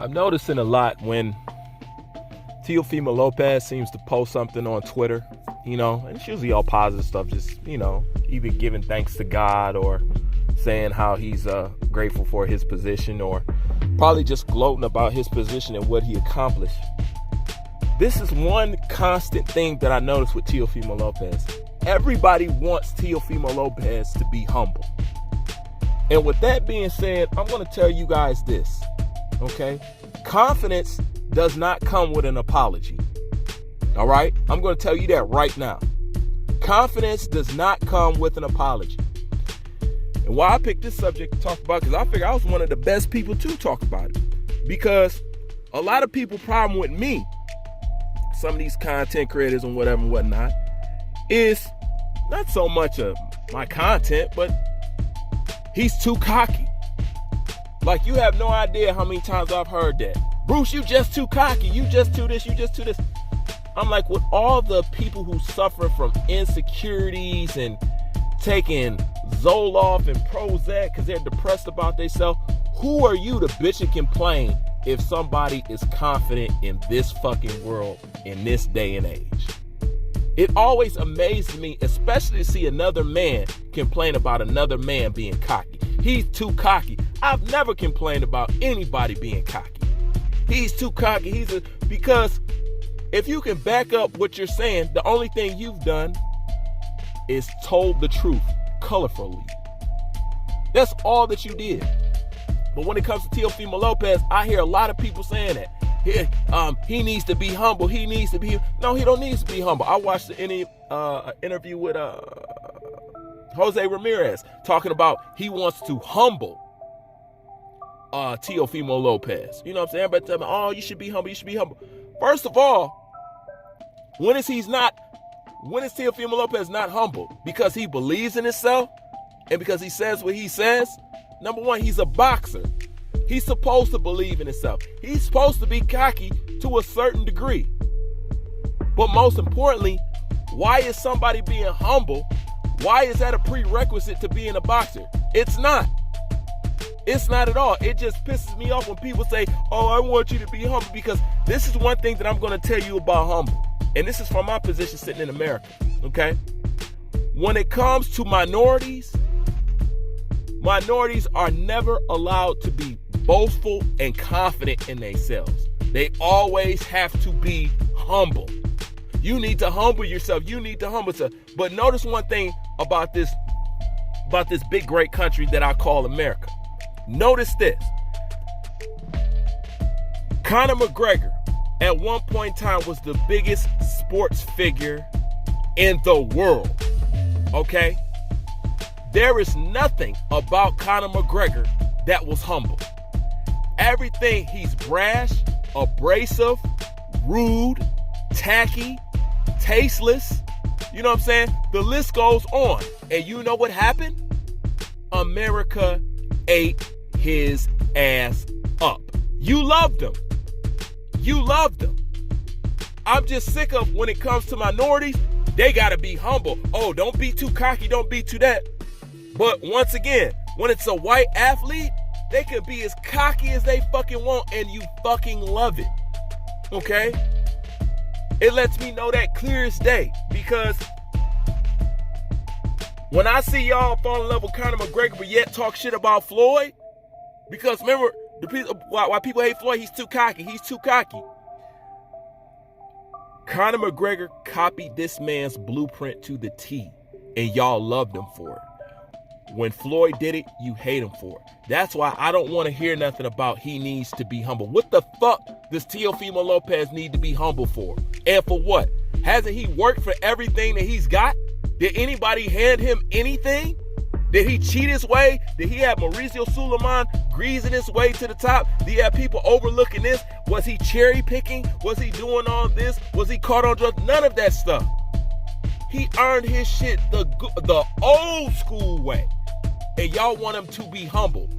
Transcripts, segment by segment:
I'm noticing a lot when TEOFIMO LÓPEZ seems to post something on Twitter, and it's usually all positive stuff, just, either giving thanks to God or saying how he's grateful for his position, or probably just gloating about his position and what he accomplished. This is one constant thing that I noticed with TEOFIMO LÓPEZ. Everybody wants TEOFIMO LÓPEZ to be humble. And with that being said, I'm going to tell you guys this, okay? Confidence does not come with an apology, all right? I'm going to tell you that right now. Confidence does not come with an apology. And why I picked this subject to talk about, because I figured I was one of the best people to talk about it. Because a lot of people problem with me, some of these content creators and whatever and whatnot, is not so much of my content, but he's too cocky. Like, you have no idea how many times I've heard that. Bruce, you just too cocky. You just too this. You just too this. I'm like, with all the people who suffer from insecurities and taking Zoloft and Prozac because they're depressed about themselves, who are you to bitch and complain if somebody is confident in this fucking world in this day and age? It always amazes me, especially to see another man complain about another man being cocky. He's too cocky. I've never complained about anybody being cocky. He's too cocky. Because if you can back up what you're saying, the only thing you've done is told the truth colorfully. That's all that you did. But when it comes to TEOFIMO LÓPEZ, I hear a lot of people saying that. He needs to be humble. He needs to be... No, he don't need to be humble. I watched the interview with Jose Ramirez talking about he wants to humble TEOFIMO LÓPEZ. You know what I'm saying? Everybody tell me, oh, you should be humble. You should be humble. First of all, when is TEOFIMO LÓPEZ not humble? Because he believes in himself and because he says what he says? Number one, he's a boxer. He's supposed to believe in himself. He's supposed to be cocky to a certain degree. But most importantly, why is somebody being humble? Why is that a prerequisite to being a boxer? It's not. It's not at all. It just pisses me off when people say, oh, I want you to be humble, because this is one thing that I'm going to tell you about humble. And this is from my position sitting in America, okay? When it comes to minorities are never allowed to be boastful and confident in themselves. They always have to be humble. You need to humble yourself. You need to humble yourself. But notice one thing about this big, great country that I call America. Notice this. Conor McGregor at one point in time was the biggest sports figure in the world. Okay? There is nothing about Conor McGregor that was humble. Everything, he's brash, abrasive, rude, tacky, tasteless. You know what I'm saying? The list goes on. And you know what happened? America ate his ass up. You loved him. You loved him. I'm just sick of when it comes to minorities, they gotta be humble. Oh, don't be too cocky, don't be too that. But once again, when it's a white athlete, they can be as cocky as they fucking want and you fucking love it. Okay? It lets me know that clear as day, because when I see y'all fall in love with Conor McGregor but yet talk shit about Floyd, because remember, why people hate Floyd, he's too cocky. He's too cocky. Conor McGregor copied this man's blueprint to the T, and y'all loved him for it. When Floyd did it, you hate him for it. That's why I don't want to hear nothing about he needs to be humble. What the fuck does TEOFIMO LÓPEZ need to be humble for? And for what? Hasn't he worked for everything that he's got? Did anybody hand him anything? Did he cheat his way? Did he have Mauricio Suleiman greasing his way to the top? Did he have people overlooking this? Was he cherry picking? Was he doing all this? Was he caught on drugs? None of that stuff. He earned his shit the old school way. And y'all want him to be humble.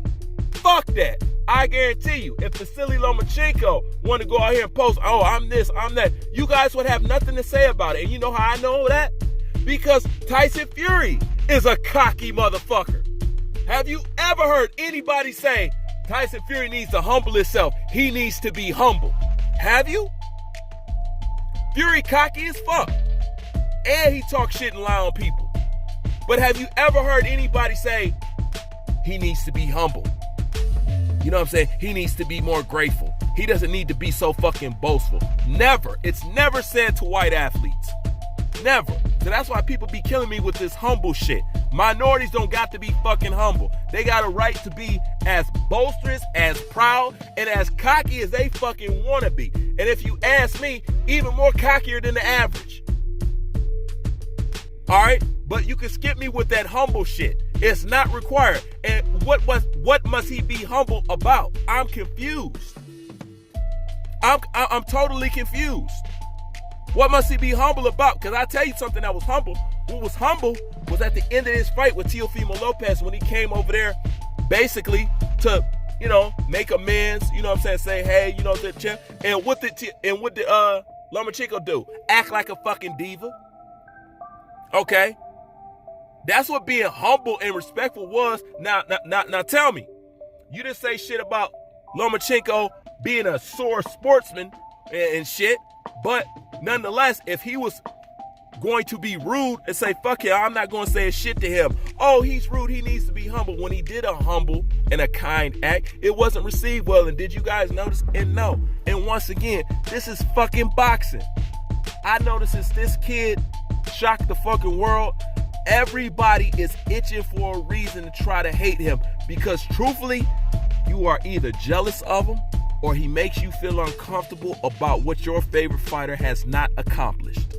Fuck that. I guarantee you, if Vasily Lomachenko wanted to go out here and post, oh, I'm this, I'm that, you guys would have nothing to say about it. And you know how I know that? Because Tyson Fury is a cocky motherfucker. Have you ever heard anybody say, Tyson Fury needs to humble himself. He needs to be humble. Have you? Fury cocky as fuck. And he talks shit and lie on people. But have you ever heard anybody say he needs to be humble? You know what I'm saying? He needs to be more grateful. He doesn't need to be so fucking boastful. Never. It's never said to white athletes. Never. So that's why people be killing me with this humble shit. Minorities don't got to be fucking humble. They got a right to be as boisterous, as proud, and as cocky as they fucking want to be. And if you ask me, even more cockier than the average. All right? But you can skip me with that humble shit. It's not required. And what must he be humble about? I'm confused. I'm totally confused. What must he be humble about? Because I tell you something that was humble. What was humble was at the end of his fight with TEOFIMO Lopez when he came over there basically to, you know, make amends, you know what I'm saying, say, hey, you know, the champ. And what did Lomachenko do? Act like a fucking diva. Okay? That's what being humble and respectful was. Now tell me, you didn't say shit about Lomachenko being a sore sportsman and shit, but nonetheless, if he was going to be rude and say, fuck it, I'm not going to say a shit to him. Oh, he's rude, he needs to be humble. When he did a humble and a kind act, it wasn't received well. And did you guys notice? And no. And once again, this is fucking boxing. I noticed since this kid shocked the fucking world, everybody is itching for a reason to try to hate him. Because truthfully, you are either jealous of him or he makes you feel uncomfortable about what your favorite fighter has not accomplished.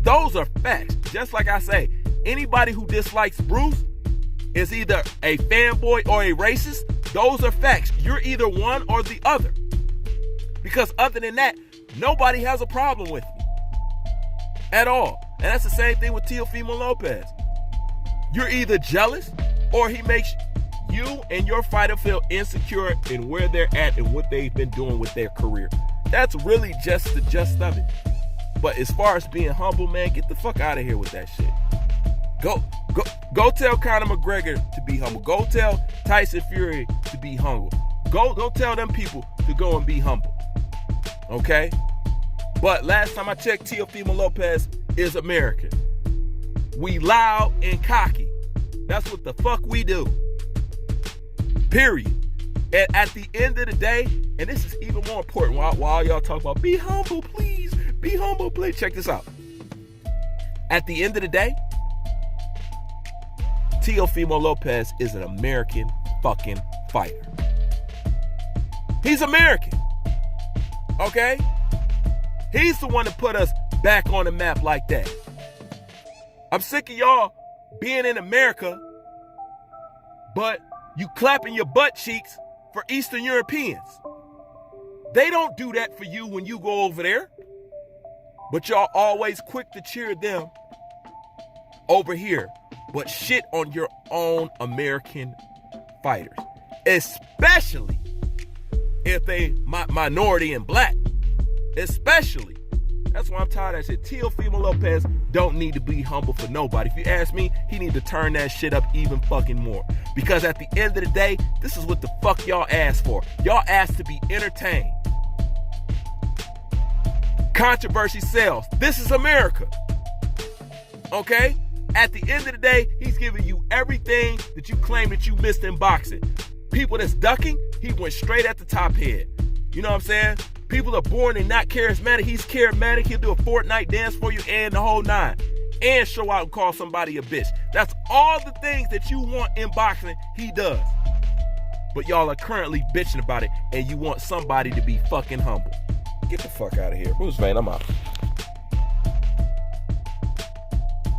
Those are facts. Just like I say, anybody who dislikes Bruce is either a fanboy or a racist. Those are facts. You're either one or the other. Because other than that, nobody has a problem with me at all. And that's the same thing with TEOFIMO Lopez. You're either jealous or he makes you and your fighter feel insecure in where they're at and what they've been doing with their career. That's really just the gist of it. But as far as being humble, man, get the fuck out of here with that shit. Go tell Conor McGregor to be humble. Go tell Tyson Fury to be humble. Go tell them people to go and be humble. Okay? But last time I checked, TEOFIMO Lopez is American. We loud and cocky. That's what the fuck we do. Period. And at the end of the day, and this is even more important while y'all talk about be humble, please. Be humble, please. Check this out. At the end of the day, TEOFIMO Lopez is an American fucking fighter. He's American. Okay? He's the one that put us back on the map like that. I'm sick of y'all being in America, but you clapping your butt cheeks for Eastern Europeans. They don't do that for you when you go over there. But y'all always quick to cheer them over here. But shit on your own American fighters. Especially if they minority and black. Especially. That's why I'm tired of that shit. TEOFIMO Lopez don't need to be humble for nobody. If you ask me, he need to turn that shit up even fucking more. Because at the end of the day, this is what the fuck y'all asked for. Y'all asked to be entertained. Controversy sells. This is America. Okay? At the end of the day, he's giving you everything that you claim that you missed in boxing. People that's ducking, he went straight at the top head. You know what I'm saying? People are born and not charismatic. He's charismatic. He'll do a Fortnite dance for you and the whole nine. And show out and call somebody a bitch. That's all the things that you want in boxing, he does. But y'all are currently bitching about it and you want somebody to be fucking humble. Get the fuck out of here. Bruce Vane, I'm out.